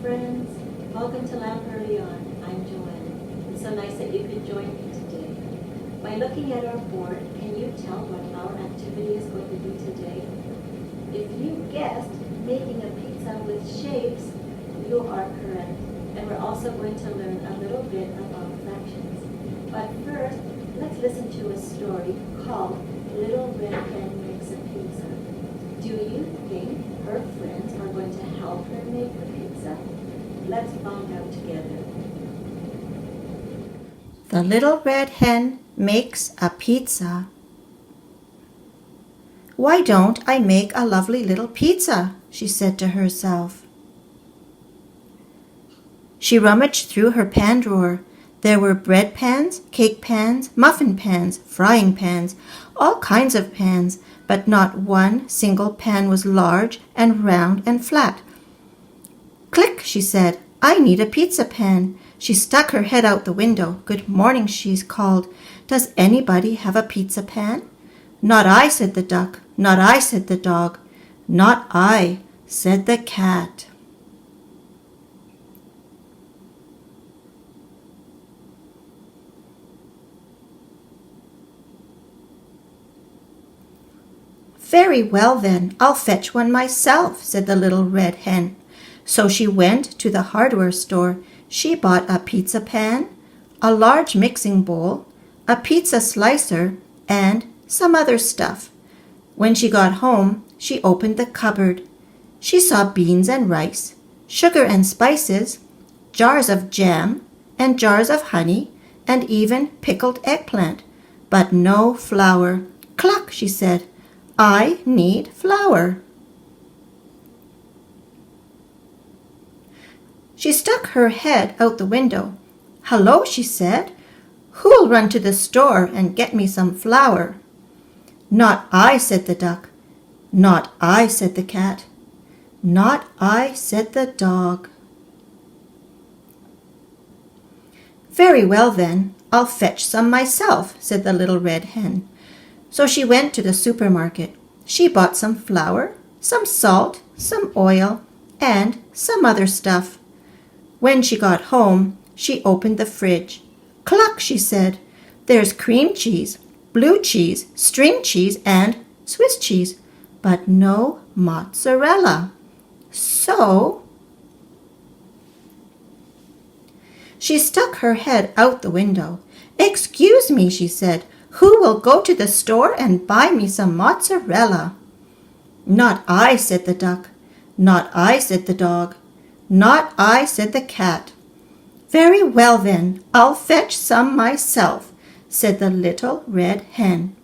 friends. Welcome to Lamp Early On. I'm Joanne. It's so nice that you could join me today. By looking at our board, can you tell what our activity is going to be today? If you guessed making a pizza with shapes, you are correct. And we're also going to learn a little bit about fractions. But first, let's listen to a story called Little Red Hen Makes a Pizza. Do you think her friends are going to help her make the pizza? Let's find out together. The little red hen makes a pizza. "Why don't I make a lovely little pizza?" she said to herself. She rummaged through her pan drawer. There were bread pans, cake pans, muffin pans, frying pans, all kinds of pans, but not one single pan was large and round and flat. "Click," she said, "I need a pizza pan." She stuck her head out the window. "Good morning," she called. "Does anybody have a pizza pan?" "Not I," said the duck. "Not I," said the dog. "Not I," said the cat. "Very well then, I'll fetch one myself," said the little red hen. So she went to the hardware store. She bought a pizza pan, a large mixing bowl, a pizza slicer, and some other stuff. When she got home, she opened the cupboard. She saw beans and rice, sugar and spices, jars of jam, and jars of honey, and even pickled eggplant, but no flour. "Cluck," she said. "I need flour." She stuck her head out the window. "Hello," she said. "Who'll run to the store and get me some flour?" "Not I," said the duck. "Not I," said the cat. "Not I," said the dog. "Very well then, I'll fetch some myself," said the little red hen. So she went to the supermarket. She bought some flour, some salt, some oil, and some other stuff. When she got home, she opened the fridge. "Cluck," she said. "There's cream cheese, blue cheese, string cheese, and Swiss cheese, but no mozzarella." So she stuck her head out the window. "Excuse me," she said. "Who will go to the store and buy me some mozzarella?" "Not I," said the duck. "Not I," said the dog. "Not I," said the cat. "Very well then, I'll fetch some myself," said the little red hen.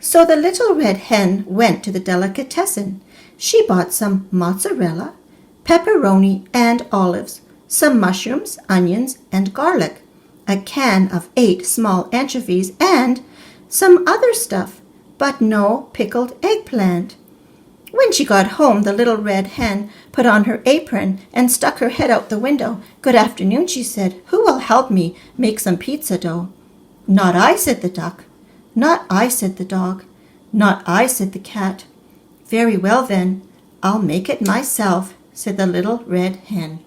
So the little red hen went to the delicatessen. She bought some mozzarella, pepperoni and olives, some mushrooms, onions, and garlic, a can of 8 small anchovies, and some other stuff, but no pickled eggplant. When she got home, the little red hen put on her apron and stuck her head out the window. "Good afternoon," she said. "Who will help me make some pizza dough?" "Not I," said the duck. "Not I," said the dog. "Not I," said the cat. "Very well then, I'll make it myself," said the little red hen.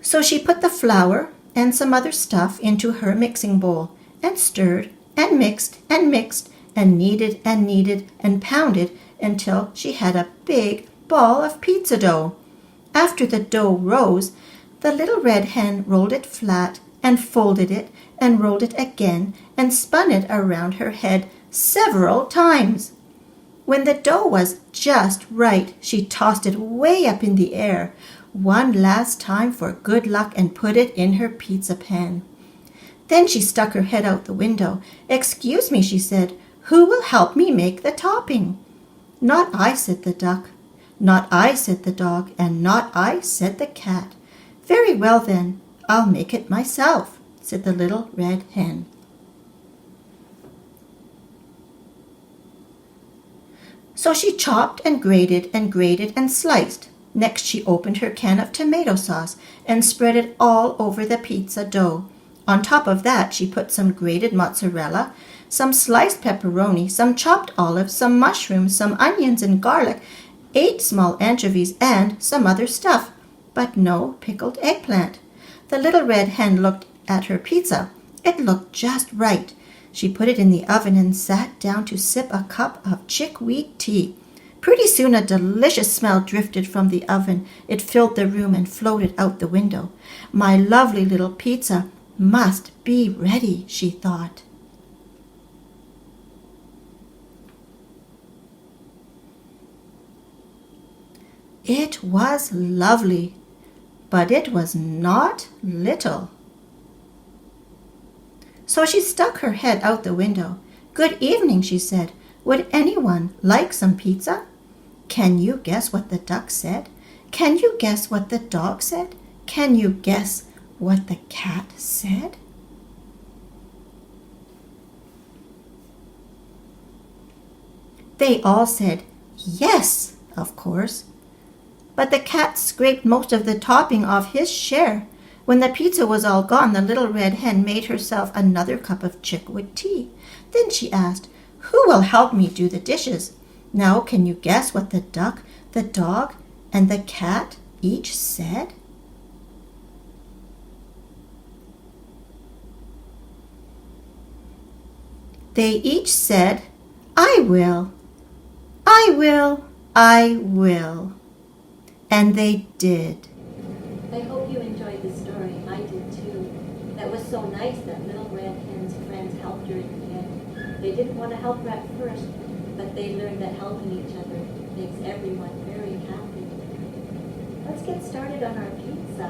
So she put the flour and some other stuff into her mixing bowl and stirred and mixed and mixed and kneaded and pounded until she had a big ball of pizza dough. After the dough rose, the little red hen rolled it flat and folded it and rolled it again and spun it around her head several times. When the dough was just right, she tossed it way up in the air one last time for good luck and put it in her pizza pan. Then she stuck her head out the window. "Excuse me," she said. "Who will help me make the topping?" "Not I," said the duck. "Not I," said the dog. And "Not I," said the cat. "Very well then, I'll make it myself," said the little red hen. So she chopped and grated and sliced. Next, she opened her can of tomato sauce and spread it all over the pizza dough. On top of that, she put some grated mozzarella, some sliced pepperoni, some chopped olives, some mushrooms, some onions and garlic, 8 small anchovies, and some other stuff, but no pickled eggplant. The little red hen looked at her pizza. It looked just right. She put it in the oven and sat down to sip a cup of chickweed tea. Pretty soon a delicious smell drifted from the oven. It filled the room and floated out the window. My lovely little pizza must be ready, she thought. It was lovely, but it was not little. So she stuck her head out the window. "Good evening," she said. "Would anyone like some pizza?" Can you guess what the duck said? Can you guess what the dog said? Can you guess what the cat said? They all said yes, of course. But the cat scraped most of the topping off his share. When the pizza was all gone, the little red hen made herself another cup of chickweed tea. Then she asked, "Who will help me do the dishes?" Now can you guess what the duck, the dog, and the cat each said? They each said, "I will, I will, I will." And they did. I hope you enjoyed the story. I did too. That was so nice that Little Red Hen's friends helped her in the end. They didn't want to help her at first, but they learned that helping each other makes everyone very happy. Let's get started on our pizza.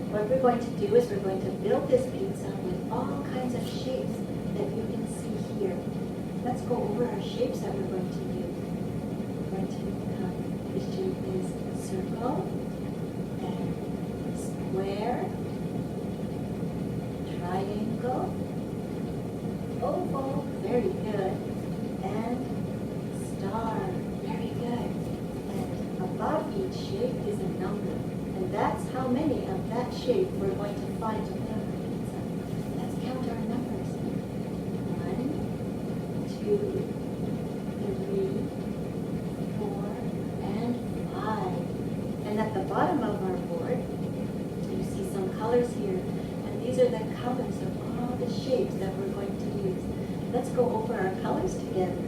What we're going to do is we're going to build this pizza with all kinds of shapes that you can see here. Let's go over our shapes that we're going to use. We're going to the shape is circle, and square, triangle, oval, very good, and star, very good. And above each shape is a number, and that's how many of that shape we're going to find to put on our pizza. Let's count our numbers. 1, 2, 3, 4, and 5. And at the bottom of our board, you see some colors here. And these are the colors of all the shapes that we're going to use. Let's go over our colors together.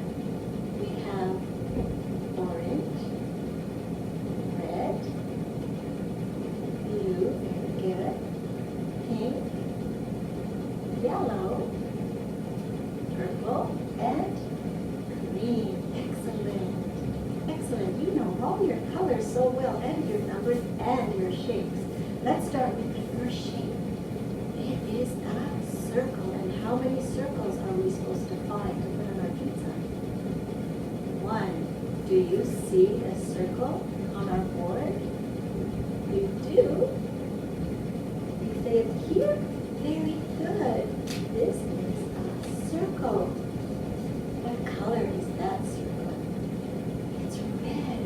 We have orange, red, blue, very good, pink, yellow, purple, and green. Excellent. Excellent. You know all your colors so well, and your numbers and your shapes. Let's start with the first shape. It is a circle. And how many circles are we supposed to find to put on our pizza? 1. Do you see a circle on our board? You do. You say it here? Very good. This is a circle. What color is that circle? It's red.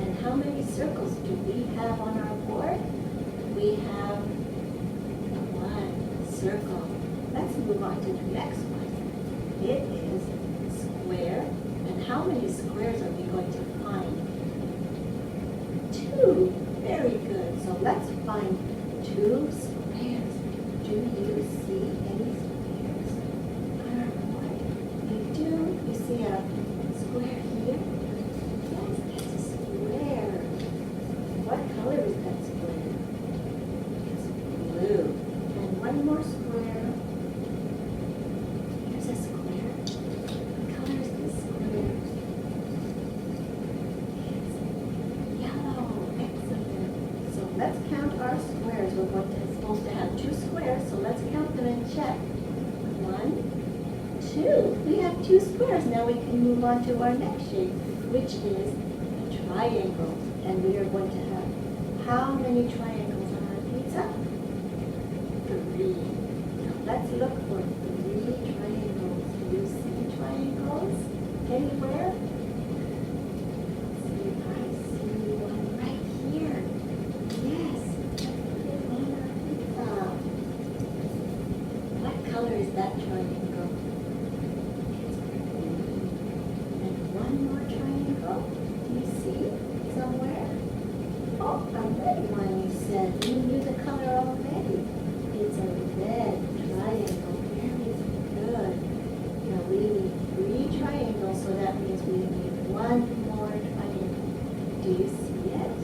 And how many circles do we have on our board? We have 1 circle. Let's move on to the next one. It is square. And how many squares are we going to find? 2. Very good. So let's find 2 squares. Do you see any squares on our board? You do. You see a square here? Yes, that's a square. What color is that square? It's blue. And one more square. Here's a square. What color is this square? It's yellow. Excellent. So let's count our squares. We're supposed to have 2 squares, so let's count them and check. 1, 2. We have 2 squares. Now we can move on to our next shape, which is a triangle. And we are going to have how many triangles on our pizza? 3. Now let's look for 3 triangles. Do you see triangles anywhere? See, I see one right here. is that triangle? It's green. And one more triangle. Do you see somewhere? Oh, a red one, you said. You knew the color already. It's a red triangle. Very good. Now we need 3 triangles, so that means we need one more triangle. Do you see it?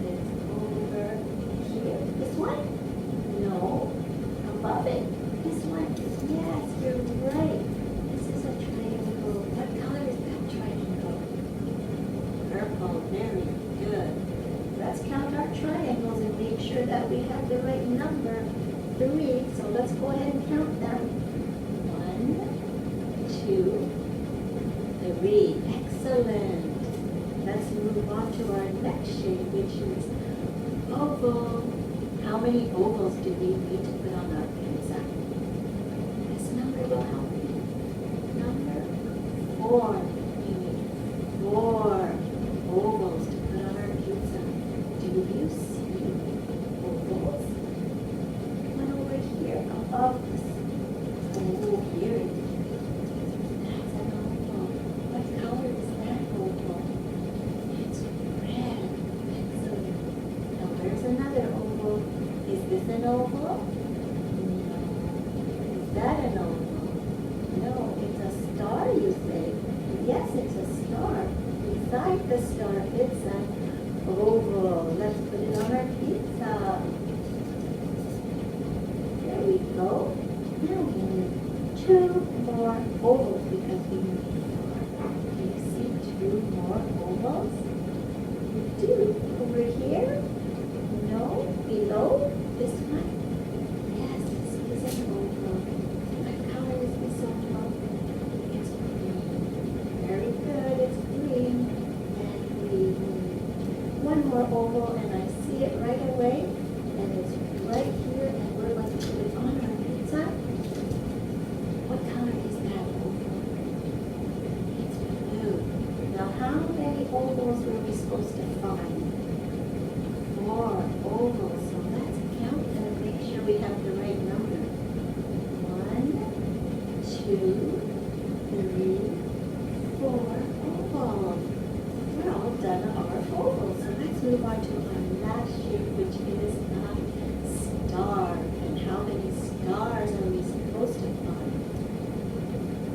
It's over here. This one? No. Above it. This one? Yes, you're right. This is a triangle. What color is that triangle? Purple. Very good. Let's count our triangles and make sure that we have the right number. 3. So let's go ahead and count them. 1, 2, 3. Excellent. Let's move on to our next shape, which is oval. How many ovals do we need to put on our pizza? This number will help you. Number 4. We need 4 ovals to put on our pizza. Do you see ovals? One over here above us. Oh, here it is. That's an oval. What color is that oval? It's red. Excellent. Now where's another oval? Is this an oval? No. Is that an oval? No, it's a star, you say. Yes, it's a star. Beside the star, it's an oval. Let's put it on our pizza. There we go. Now we need 2 more ovals because we need 4. Do you see 2 more ovals? You do. Over here? No. Below? This one? Yes, this is an oval. What color is this oval? It's green. Very good. It's green. And we need 1 more oval, and I see it right away. And it's right here, and we're going to put it on our pizza. What color is that oval? It's blue. Now, how many ovals were we supposed to find? 4 ovals. So let's count and make sure we have the right number. 1, 2, 3, 4 ovals. We're all done our ovals. So let's move on to our last shape, which is a star. And how many stars are we supposed to find?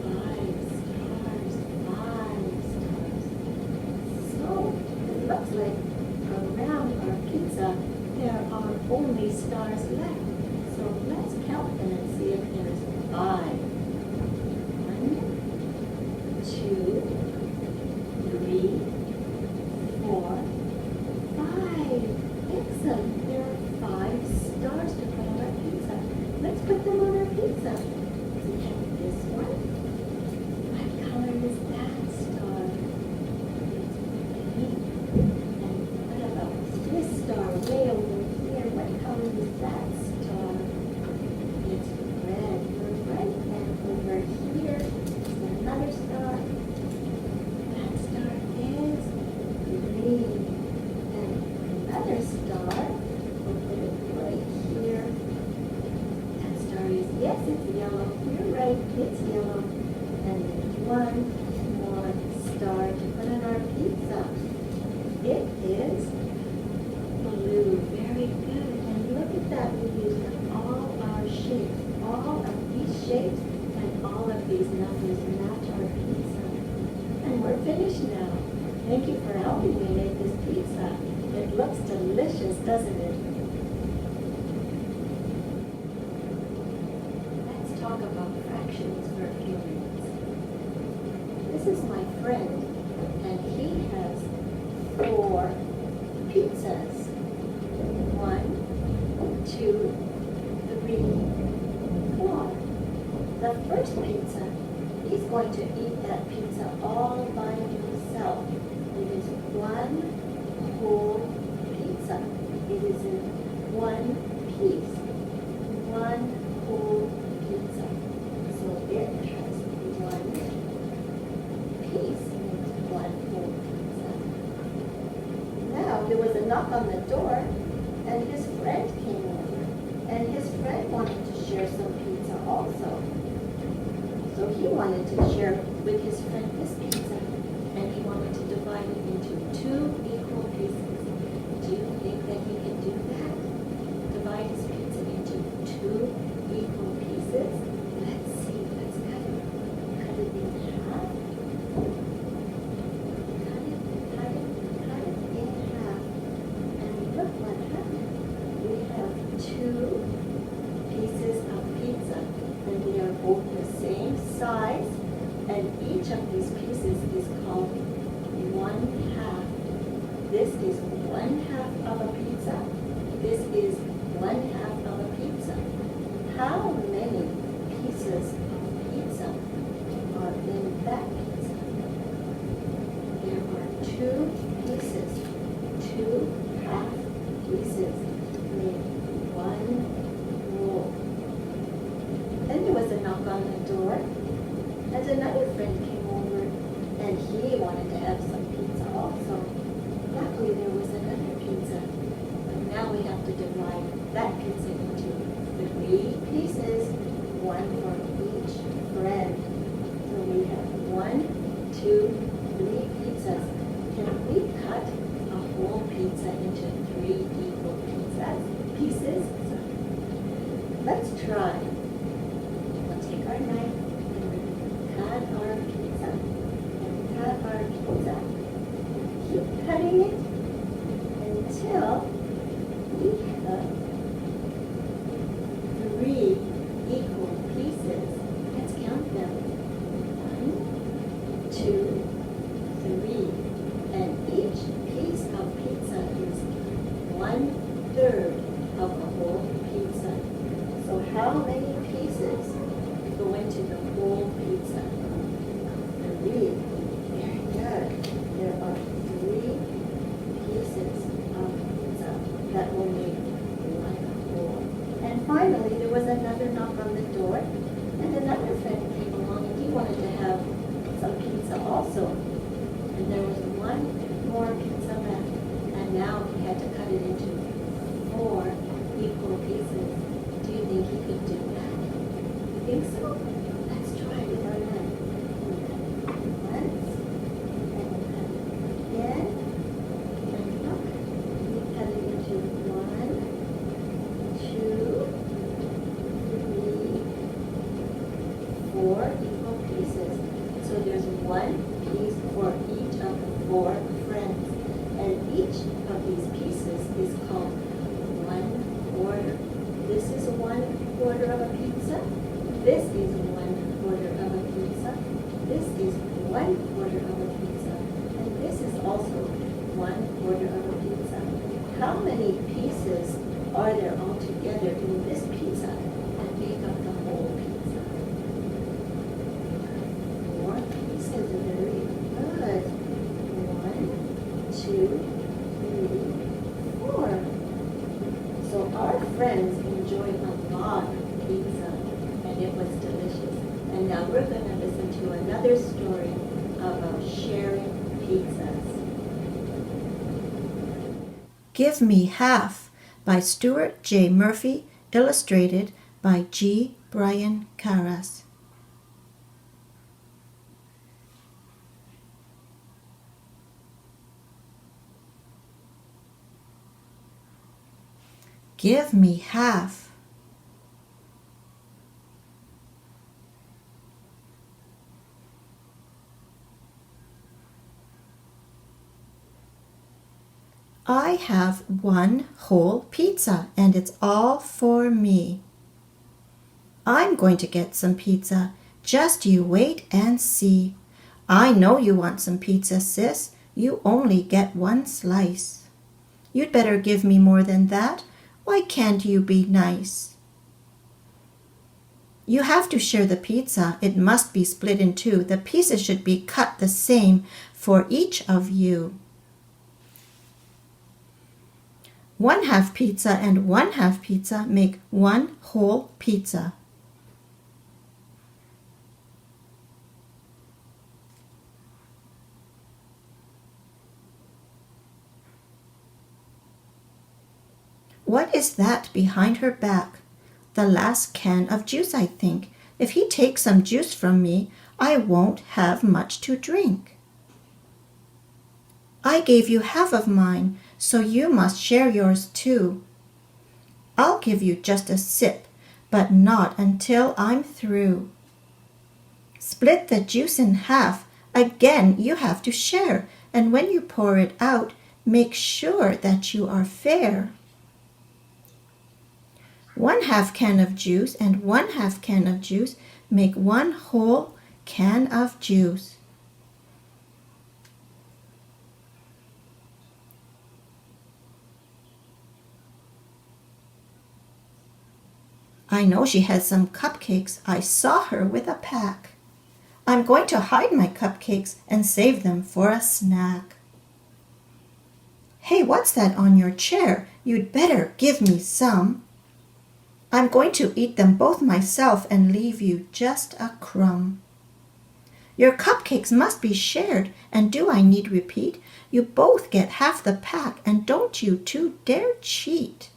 5 stars. 5 stars. So it looks like around our pizza there are only stars left. So let's count them and see if there's 5. 1, 2, 3, 4, 5. Excellent. There are 5 stars to put on our pizza. Let's put them on our pizza. We have this one. What color is that star? It's pink. And what about this star way over here? What color is that star? It's red. You're right. And over here is another star. That star is green. And another star, we'll put it right here. That star is, yes, it's yellow. You're right, it's yellow. And then 1 more star to put on our pizza. It is blue. Very good. And look at that. We used all our shapes. All of these shapes and all of these numbers match our pizza. And we're finished now. Thank you for helping me make this pizza. It looks delicious, doesn't it? Let's talk about fractions for a few minutes. This is my friend, and he has 4 pizzas. 1, 2, 3, 4. The first pizza, he's going to eat that pizza all by himself. It is 1 whole pizza. It is in 1 piece. 1 whole pizza. So it has 1 piece in 1 whole pizza. Now there was a knock on the door, and his friend came over, and his friend wanted to share some pizza. also. So he wanted to share with his friend this pizza, and he wanted to divide it into 2 equal pieces. Do you think that he can do that? Divide his pizza into 2 equal pieces? Let's see. Let's cut it. Cut it in half. Cut it in half. And look what happened. We have 2 pieces of pizza, and they are both the same size, and each of these pieces is called 1/2. This is 1/2 of a pizza. This is 1/2 of a pizza. How many pieces of pizza are in that pizza? There are 2 pieces, 2 half pieces make 1 whole. Then there was a knock on the door, and another friend came over, and he wanted to have some pizza also. Luckily, there was another pizza, but now we have to divide that pizza into 3 pieces, 1 for each friend. So we have 1, 2, 3 pizzas. Can we cut a whole pizza into 3 equal pieces? Let's try. We'll take our knife and cut our pizza. And cut our pizza. Keep cutting it until we have 3 equal pieces. Let's count them. 1, 2, 3. And each piece of pizza is 1/3 of a whole pizza. So how many pieces go into the whole pizza? 3. Very good. There are 3 pieces of pizza that will make 1 whole. And finally, there was another knock on the door, and another friend came along, and he wanted to have some pizza also. And there was 1 more pizza left, and now he had to cut it into 4 equal pieces. Do you think he could do that? You think so? Let's try with our knife. We'll cut it once, and we'll cut it again. And look, we cut it into 1, 2, 3, 4 equal pieces. So there's 1 piece for each of the 4 friends. And each of these pieces is called 1/4. This is 1/4 of a pizza. This is 1/4 of a pizza. This is 1/4 of a pizza. And this is also 1/4 of a pizza. How many pieces are there altogether in this pizza that make up the whole pizza? 4 pieces. Very good. 1, 2, 3, 4. So our friends enjoyed a lot of pizza, and it was delicious. And now we're going to listen to another story about sharing pizzas. Give Me Half by Stuart J. Murphy, illustrated by G. Brian Caras. Give me half. I have 1 whole pizza, and it's all for me. I'm going to get some pizza. Just you wait and see. I know you want some pizza, sis. You only get 1 slice. You'd better give me more than that. Why can't you be nice? You have to share the pizza. It must be split in 2. The pieces should be cut the same for each of you. 1/2 pizza and 1/2 pizza make 1 whole pizza. What is that behind her back? The last can of juice, I think. If he takes some juice from me, I won't have much to drink. I gave you half of mine, so you must share yours too. I'll give you just a sip, but not until I'm through. Split the juice in half. Again, you have to share, and when you pour it out, make sure that you are fair. 1/2 can of juice and 1/2 can of juice make 1 whole can of juice. I know she had some cupcakes. I saw her with a pack. I'm going to hide my cupcakes and save them for a snack. Hey, what's that on your chair? You'd better give me some. I'm going to eat them both myself and leave you just a crumb. Your cupcakes must be shared, and do I need repeat? You both get half the pack, and don't you two dare cheat.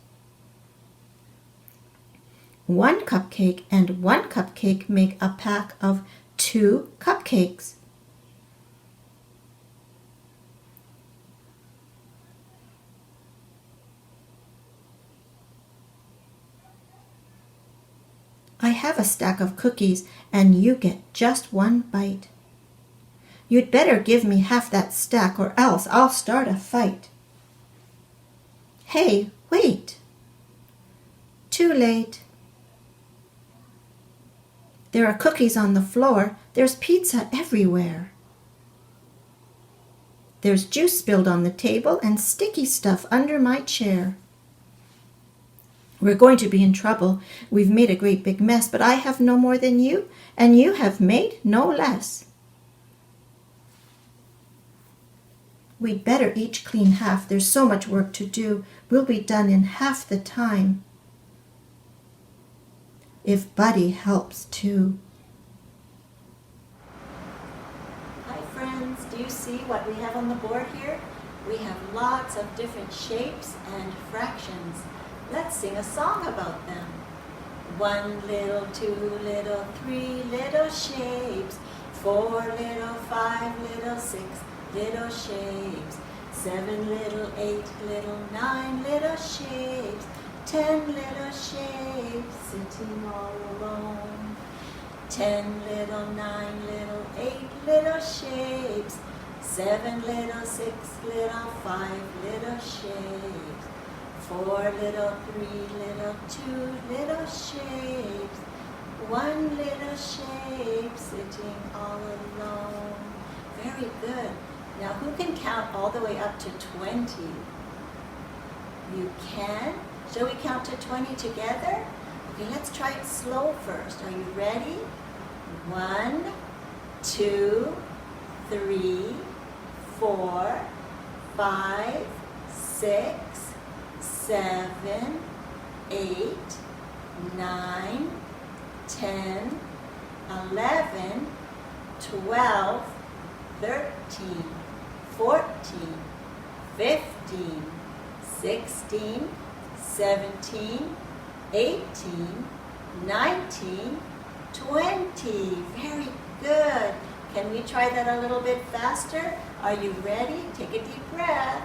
1 cupcake and 1 cupcake make a pack of 2 cupcakes. I have a stack of cookies, and you get just 1 bite. You'd better give me half that stack, or else I'll start a fight. Hey, wait! Too late. There are cookies on the floor. There's pizza everywhere. There's juice spilled on the table and sticky stuff under my chair. We're going to be in trouble. We've made a great big mess, but I have no more than you, and you have made no less. We'd better each clean half. There's so much work to do. We'll be done in half the time. If Buddy helps too. Hi friends, do you see what we have on the board here? We have lots of different shapes and fractions. Let's sing a song about them. 1 little, 2 little, 3 little shapes, 4 little, 5 little, 6 little shapes, 7 little, 8 little, 9 little shapes, 10 little shapes sitting all alone. 10 little, 9 little, 8 little shapes, 7 little, 6 little, 5 little shapes, 4 little, 3 little, 2 little shapes, 1 little shape sitting all alone. Very good. Now who can count all the way up to 20? You can? Shall we count to 20 together? Okay, let's try it slow first. Are you ready? 1, 2, 3, 4, 5, 6, 7, 8, 9, 10, 11, 12, 13, 14, 15, 16, 17, 18, 19, 20. Very good. Can we try that a little bit faster? Are you ready? Take a deep breath.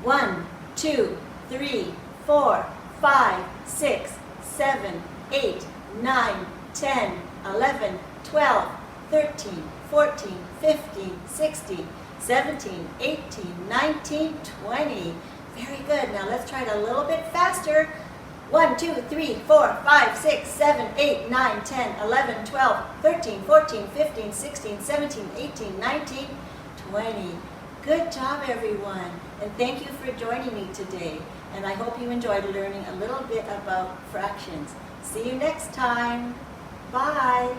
1, 2, 3, 4, 5, 6, 7, 8, 9, 10, 11, 12, 13, 14, 15, 16, 17, 18, 19, 20. Very good. Now let's try it a little bit faster. 1, 2, 3, 4, 5, 6, 7, 8, 9, 10, 11, 12, 13, 14, 15, 16, 17, 18, 19, 20. Good job, everyone. And thank you for joining me today. And I hope you enjoyed learning a little bit about fractions. See you next time. Bye.